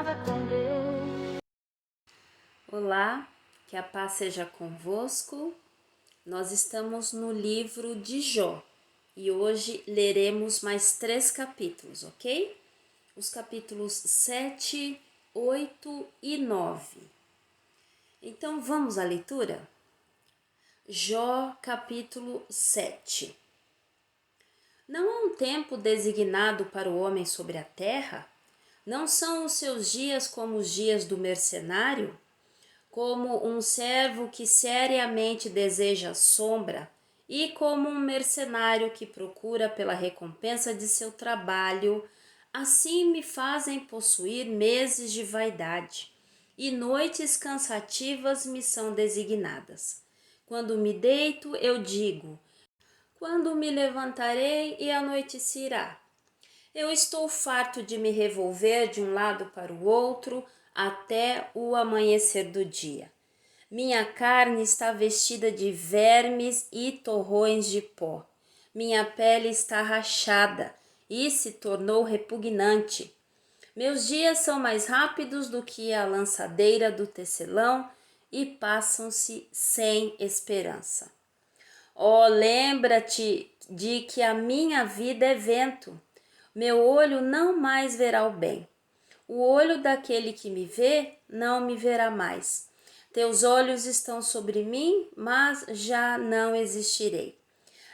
caminhava com Deus. Olá, que a paz seja convosco. Nós estamos no livro de Jó e hoje leremos mais 3 capítulos, ok? Os capítulos 7, 8 e 9. Então vamos à leitura? Jó, capítulo 7. Não há um tempo designado para o homem sobre a terra? Não são os seus dias como os dias do mercenário? Como um servo que seriamente deseja sombra e como um mercenário que procura pela recompensa de seu trabalho, assim me fazem possuir meses de vaidade, e noites cansativas me são designadas. Quando me deito, eu digo: quando me levantarei e a noite se irá? Eu estou farto de me revolver de um lado para o outro até o amanhecer do dia. Minha carne está vestida de vermes e torrões de pó. Minha pele está rachada e se tornou repugnante. Meus dias são mais rápidos do que a lançadeira do tecelão e passam-se sem esperança. Oh, lembra-te de que a minha vida é vento. Meu olho não mais verá o bem. O olho daquele que me vê não me verá mais. Teus olhos estão sobre mim, mas já não existirei.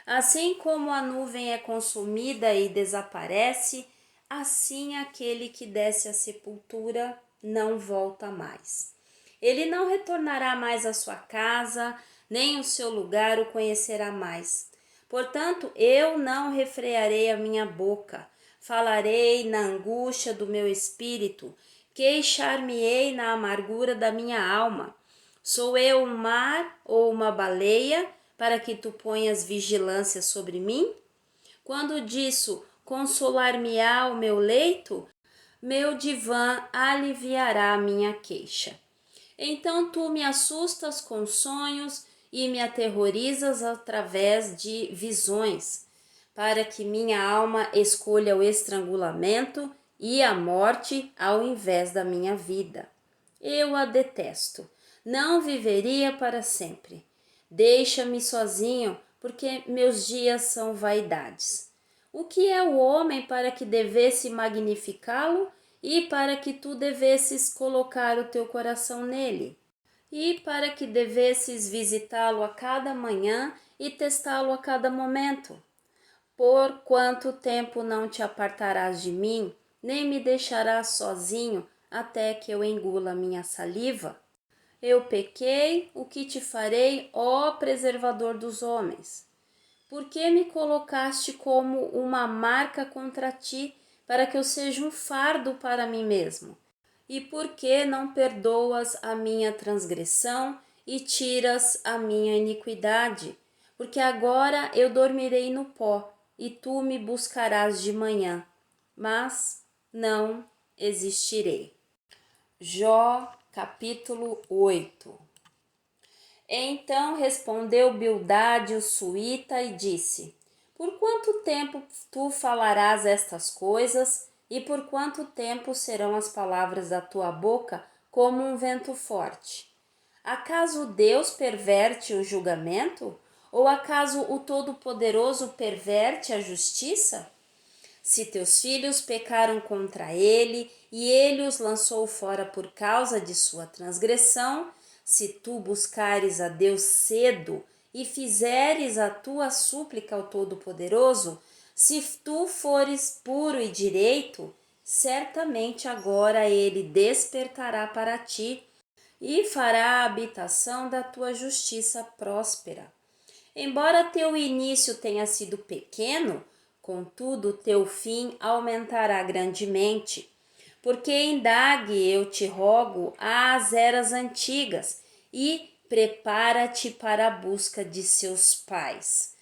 Assim como a nuvem é consumida e desaparece, assim aquele que desce à sepultura não volta mais. Ele não retornará mais à sua casa, nem o seu lugar o conhecerá mais. Portanto, eu não refrearei a minha boca, falarei na angústia do meu espírito, queixar-me-ei na amargura da minha alma. Sou eu um mar ou uma baleia para que tu ponhas vigilância sobre mim? Quando disso consolar-me-á o meu leito, meu divã aliviará a minha queixa. Então tu me assustas com sonhos e me aterrorizas através de visões, para que minha alma escolha o estrangulamento e a morte ao invés da minha vida. Eu a detesto, não viveria para sempre. Deixa-me sozinho, porque meus dias são vaidades. O que é o homem para que devesse magnificá-lo e para que tu devesses colocar o teu coração nele? E para que devesses visitá-lo a cada manhã e testá-lo a cada momento? Por quanto tempo não te apartarás de mim, nem me deixarás sozinho até que eu engula minha saliva? Eu pequei, o que te farei, ó preservador dos homens? Por que me colocaste como uma marca contra ti, para que eu seja um fardo para mim mesmo? E por que não perdoas a minha transgressão e tiras a minha iniquidade? Porque agora eu dormirei no pó, e tu me buscarás de manhã, mas não existirei. Jó, capítulo 8. Então respondeu Bildade o suíta e disse: Por quanto tempo tu falarás estas coisas, e por quanto tempo serão as palavras da tua boca como um vento forte? Acaso Deus perverte o julgamento? Ou acaso o Todo-Poderoso perverte a justiça? Se teus filhos pecaram contra ele, e ele os lançou fora por causa de sua transgressão, se tu buscares a Deus cedo e fizeres a tua súplica ao Todo-Poderoso, se tu fores puro e direito, certamente agora ele despertará para ti e fará a habitação da tua justiça próspera. Embora teu início tenha sido pequeno, contudo teu fim aumentará grandemente. Porque indague, eu te rogo, às eras antigas, e prepara-te para a busca de seus pais.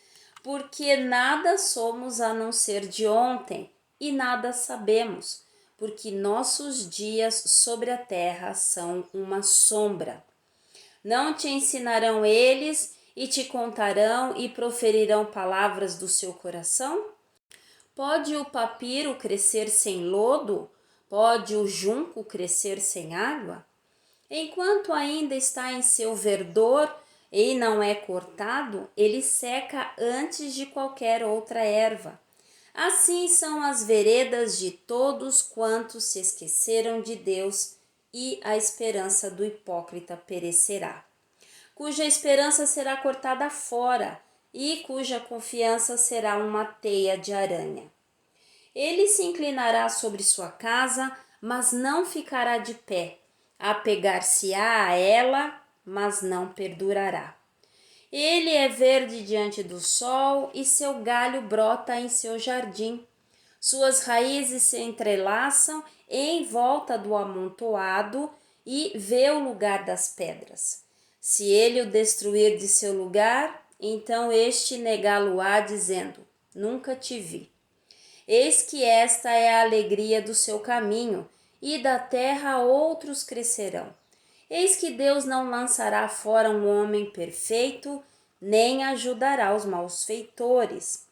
Porque nada somos a não ser de ontem, e nada sabemos, porque nossos dias sobre a terra são uma sombra. Não te ensinarão eles e te contarão e proferirão palavras do seu coração? Pode o papiro crescer sem lodo? Pode o junco crescer sem água? Enquanto ainda está em seu verdor e não é cortado, ele seca antes de qualquer outra erva. Assim são as veredas de todos quantos se esqueceram de Deus, e a esperança do hipócrita perecerá, cuja esperança será cortada fora e cuja confiança será uma teia de aranha. Ele se inclinará sobre sua casa, mas não ficará de pé. Apegar-se-á a ela, mas não perdurará. Ele é verde diante do sol e seu galho brota em seu jardim. Suas raízes se entrelaçam em volta do amontoado e vê o lugar das pedras. Se ele o destruir de seu lugar, então este negá-lo-á, dizendo: Nunca te vi. Eis que esta é a alegria do seu caminho, e da terra outros crescerão. Eis que Deus não lançará fora um homem perfeito, nem ajudará os malfeitores,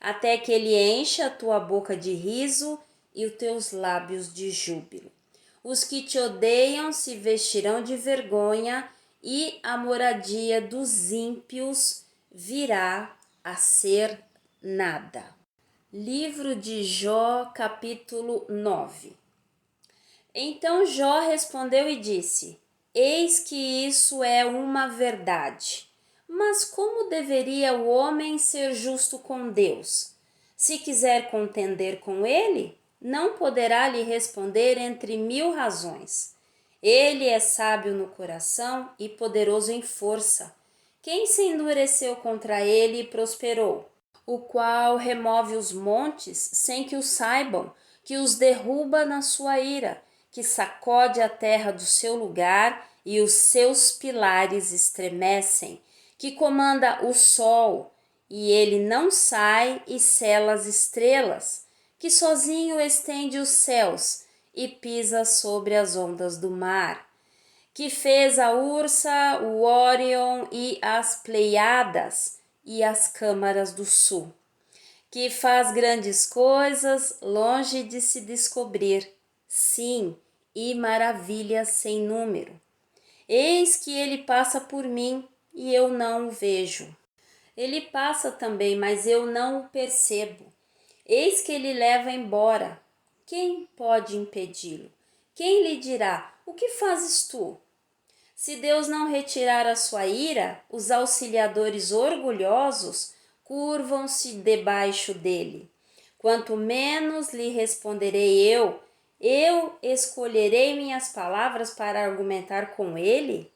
até que ele encha a tua boca de riso e os teus lábios de júbilo. Os que te odeiam se vestirão de vergonha, e a moradia dos ímpios virá a ser nada. Livro de Jó, capítulo 9. Então Jó respondeu e disse: Eis que isso é uma verdade. Mas como deveria o homem ser justo com Deus? Se quiser contender com ele, não poderá lhe responder entre 1000 razões. Ele é sábio no coração e poderoso em força. Quem se endureceu contra ele e prosperou? O qual remove os montes sem que o saibam, que os derruba na sua ira, que sacode a terra do seu lugar e os seus pilares estremecem, que comanda o sol e ele não sai e sela as estrelas, que sozinho estende os céus e pisa sobre as ondas do mar, que fez a Ursa, o Órion e as Pleiadas e as câmaras do sul, que faz grandes coisas longe de se descobrir, sim, e maravilhas sem número. Eis que ele passa por mim e eu não o vejo. Ele passa também, mas eu não o percebo. Eis que ele leva embora. Quem pode impedi-lo? Quem lhe dirá: O que fazes tu? Se Deus não retirar a sua ira, os auxiliadores orgulhosos curvam-se debaixo dele. Quanto menos lhe responderei eu escolherei minhas palavras para argumentar com ele?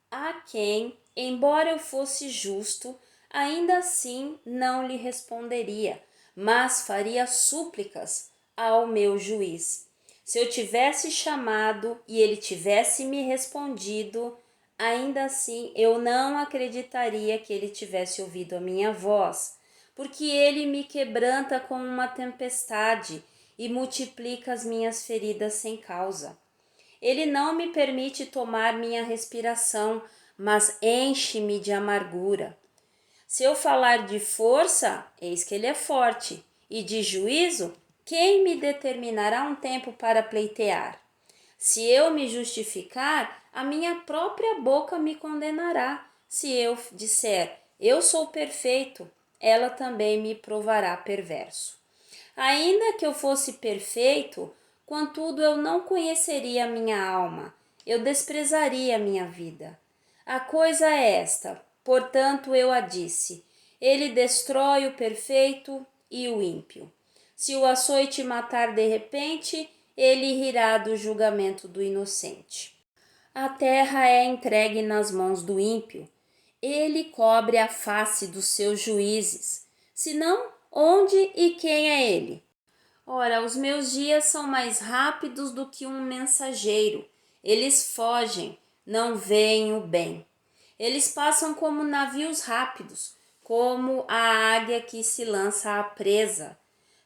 A quem, embora eu fosse justo, ainda assim não lhe responderia, mas faria súplicas ao meu juiz. Se eu tivesse chamado e ele tivesse me respondido, ainda assim eu não acreditaria que ele tivesse ouvido a minha voz, porque ele me quebranta como uma tempestade e multiplica as minhas feridas sem causa. Ele não me permite tomar minha respiração, mas enche-me de amargura. Se eu falar de força, eis que ele é forte, e de juízo, quem me determinará um tempo para pleitear? Se eu me justificar, a minha própria boca me condenará. Se eu disser, eu sou perfeito, ela também me provará perverso. Ainda que eu fosse perfeito, contudo eu não conheceria a minha alma, eu desprezaria a minha vida. A coisa é esta, portanto eu a disse: ele destrói o perfeito e o ímpio. Se o açoite matar de repente, ele rirá do julgamento do inocente. A terra é entregue nas mãos do ímpio. Ele cobre a face dos seus juízes. Senão, onde e quem é ele? Ora, os meus dias são mais rápidos do que um mensageiro. Eles fogem, não veem o bem. Eles passam como navios rápidos, como a águia que se lança à presa.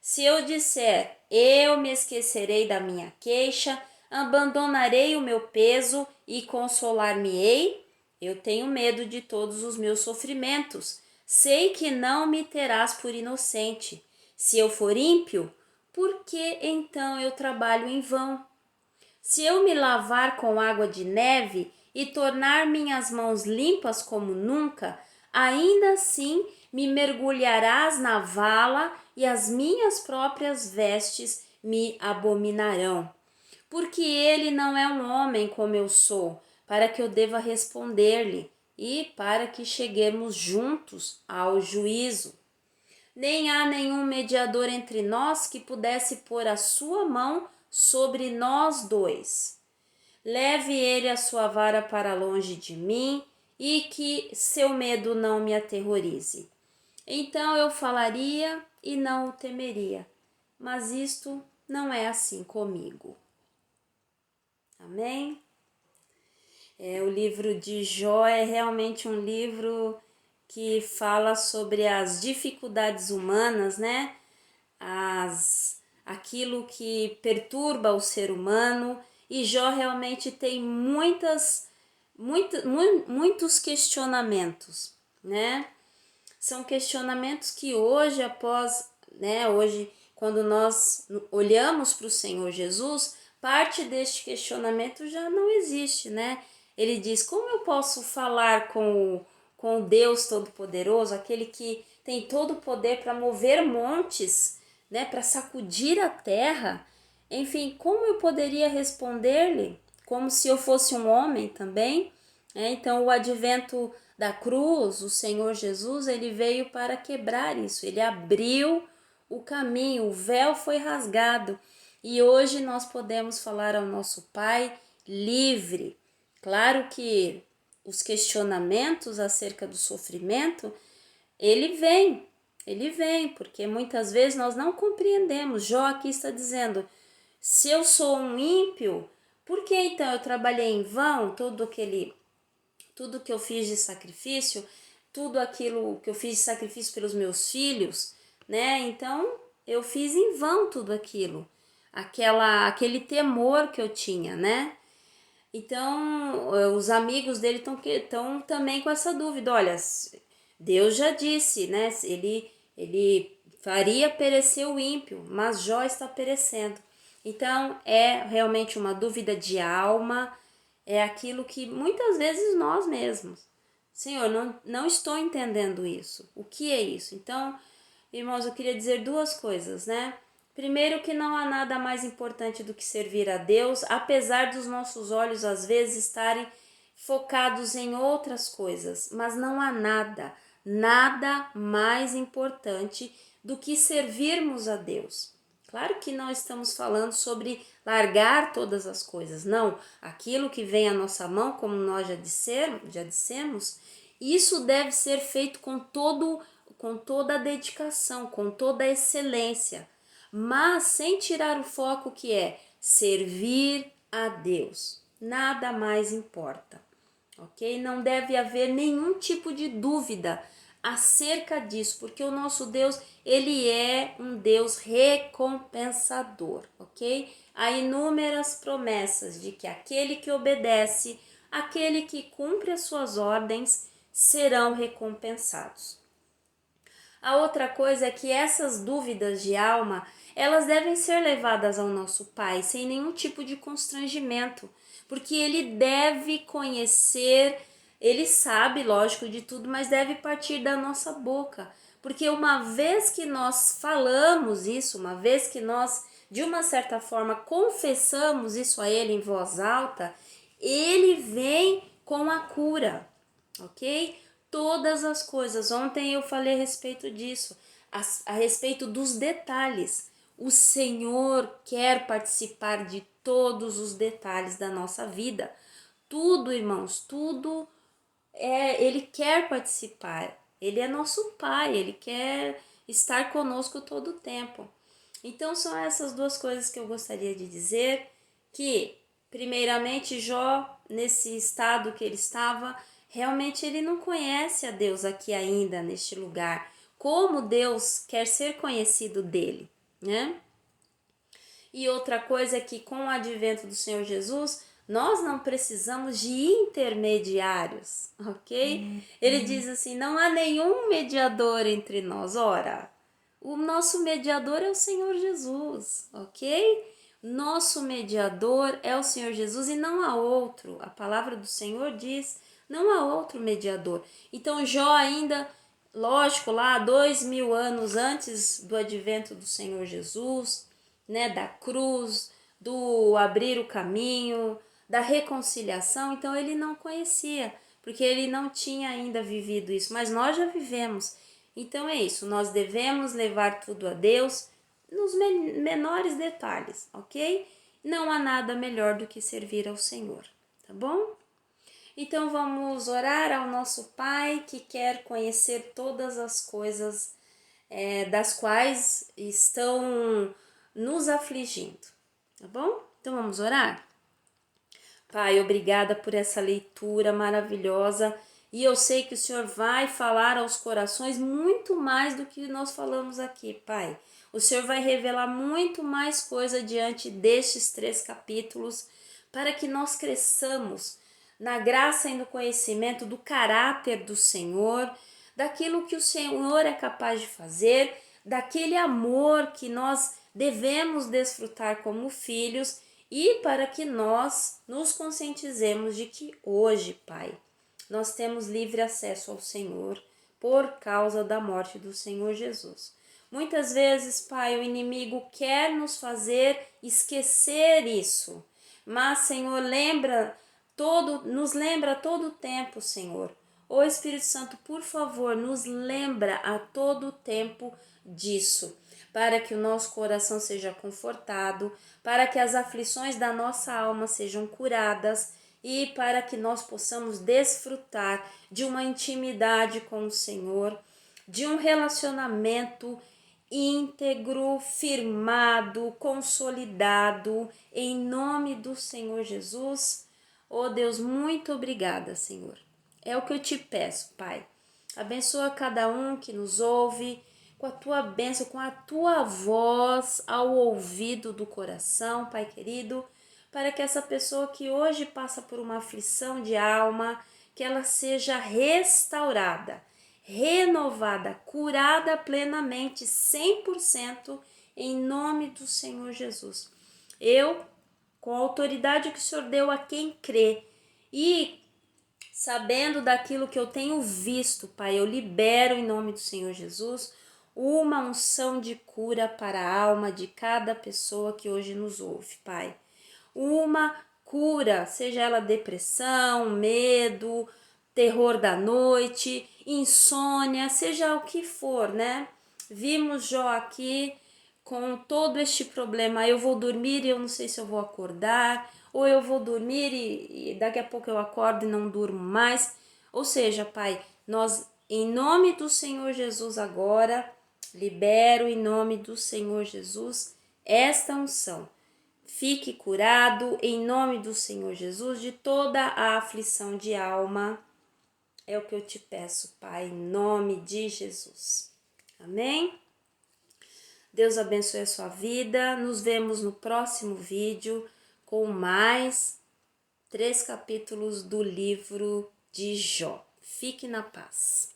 Se eu disser, eu me esquecerei da minha queixa, abandonarei o meu peso e consolar-me-ei, eu tenho medo de todos os meus sofrimentos. Sei que não me terás por inocente. Se eu for ímpio, por que então eu trabalho em vão? Se eu me lavar com água de neve e tornar minhas mãos limpas como nunca, ainda assim me mergulharás na vala e as minhas próprias vestes me abominarão. Porque ele não é um homem como eu sou, para que eu deva responder-lhe e para que cheguemos juntos ao juízo. Nem há nenhum mediador entre nós que pudesse pôr a sua mão sobre nós dois. Leve ele a sua vara para longe de mim e que seu medo não me aterrorize. Então eu falaria e não o temeria, mas isto não é assim comigo. Amém? O livro de Jó é realmente um livro que fala sobre as dificuldades humanas, né? Aquilo que perturba o ser humano, e Jó realmente tem muitos questionamentos, né? São questionamentos que hoje, hoje, quando nós olhamos para o Senhor Jesus, parte deste questionamento já não existe, né? Ele diz: como eu posso falar com o Deus Todo-Poderoso, aquele que tem todo o poder para mover montes, né, para sacudir a terra? Enfim, como eu poderia responder-lhe? Como se eu fosse um homem também? Então, o advento da cruz, o Senhor Jesus, ele veio para quebrar isso. Ele abriu o caminho, o véu foi rasgado. E hoje nós podemos falar ao nosso Pai livre. Claro que os questionamentos acerca do sofrimento, ele vem, porque muitas vezes nós não compreendemos. Jó aqui está dizendo: se eu sou um ímpio, por que então eu trabalhei em vão tudo que eu fiz de sacrifício, tudo aquilo que eu fiz de sacrifício pelos meus filhos, né? Então eu fiz em vão tudo aquilo, aquele temor que eu tinha, né? Então os amigos dele estão também com essa dúvida. Olha, Deus já disse, né? Ele faria perecer o ímpio, mas Jó está perecendo. Então é realmente uma dúvida de alma. É aquilo que muitas vezes nós mesmos, Senhor, não estou entendendo isso. O que é isso? Então, irmãos, eu queria dizer duas coisas, né? Primeiro, que não há nada mais importante do que servir a Deus, apesar dos nossos olhos às vezes estarem focados em outras coisas, mas não há nada mais importante do que servirmos a Deus. Claro que não estamos falando sobre largar todas as coisas, não. Aquilo que vem à nossa mão, como nós já dissemos, isso deve ser feito com toda a dedicação, com toda a excelência, mas sem tirar o foco, que é servir a Deus. Nada mais importa, ok? Não deve haver nenhum tipo de dúvida acerca disso, porque o nosso Deus, ele é um Deus recompensador, ok? Há inúmeras promessas de que aquele que obedece, aquele que cumpre as suas ordens, serão recompensados. A outra coisa é que essas dúvidas de alma, elas devem ser levadas ao nosso Pai sem nenhum tipo de constrangimento, porque ele deve conhecer. Ele sabe, lógico, de tudo, mas deve partir da nossa boca. Porque uma vez que nós falamos isso, uma vez que nós, de uma certa forma, confessamos isso a ele em voz alta, ele vem com a cura, ok? Todas as coisas. Ontem eu falei a respeito disso, a respeito dos detalhes. O Senhor quer participar de todos os detalhes da nossa vida. Tudo, irmãos, tudo. Ele quer participar, ele é nosso Pai, ele quer estar conosco todo o tempo. Então são essas duas coisas que eu gostaria de dizer, que primeiramente Jó, nesse estado que ele estava, realmente ele não conhece a Deus aqui ainda, neste lugar, como Deus quer ser conhecido dele, né? E outra coisa é que com o advento do Senhor Jesus, nós não precisamos de intermediários, ok? Ele diz assim: não há nenhum mediador entre nós. Ora, O nosso mediador é o Senhor Jesus, ok? Nosso mediador é o Senhor Jesus e não há outro. A palavra do Senhor diz, não há outro mediador. Então Jó ainda, lógico, lá 2000 anos antes do advento do Senhor Jesus, né, da cruz, do abrir o caminho, da reconciliação, então ele não conhecia, porque ele não tinha ainda vivido isso, mas nós já vivemos. Então é isso, nós devemos levar tudo a Deus nos menores detalhes, ok? Não há nada melhor do que servir ao Senhor, tá bom? Então vamos orar ao nosso Pai que quer conhecer todas as coisas das quais estão nos afligindo, tá bom? Então vamos orar? Pai, obrigada por essa leitura maravilhosa e eu sei que o Senhor vai falar aos corações muito mais do que nós falamos aqui, Pai. O Senhor vai revelar muito mais coisa diante destes 3 capítulos para que nós cresçamos na graça e no conhecimento do caráter do Senhor, daquilo que o Senhor é capaz de fazer, daquele amor que nós devemos desfrutar como filhos e para que nós nos conscientizemos de que hoje, Pai, nós temos livre acesso ao Senhor por causa da morte do Senhor Jesus. Muitas vezes, Pai, o inimigo quer nos fazer esquecer isso, mas, Senhor, nos lembra todo o tempo, Senhor. Ô Espírito Santo, por favor, nos lembra a todo o tempo disso, para que o nosso coração seja confortado, para que as aflições da nossa alma sejam curadas e para que nós possamos desfrutar de uma intimidade com o Senhor, de um relacionamento íntegro, firmado, consolidado, em nome do Senhor Jesus. Oh Deus, muito obrigada, Senhor. É o que eu te peço, Pai. Abençoa cada um que nos ouve, com a tua bênção, com a tua voz ao ouvido do coração, Pai querido, para que essa pessoa que hoje passa por uma aflição de alma, que ela seja restaurada, renovada, curada plenamente, 100%, em nome do Senhor Jesus. Eu, com a autoridade que o Senhor deu a quem crê e sabendo daquilo que eu tenho visto, Pai, eu libero em nome do Senhor Jesus uma unção de cura para a alma de cada pessoa que hoje nos ouve, Pai. Uma cura, seja ela depressão, medo, terror da noite, insônia, seja o que for, né? Vimos Jó aqui com todo este problema. Eu vou dormir e eu não sei se eu vou acordar, ou eu vou dormir e daqui a pouco eu acordo e não durmo mais. Ou seja, Pai, nós, em nome do Senhor Jesus agora, libero em nome do Senhor Jesus esta unção. Fique curado em nome do Senhor Jesus de toda a aflição de alma. É o que eu te peço, Pai, em nome de Jesus. Amém? Deus abençoe a sua vida. Nos vemos no próximo vídeo com mais 3 capítulos do livro de Jó. Fique na paz.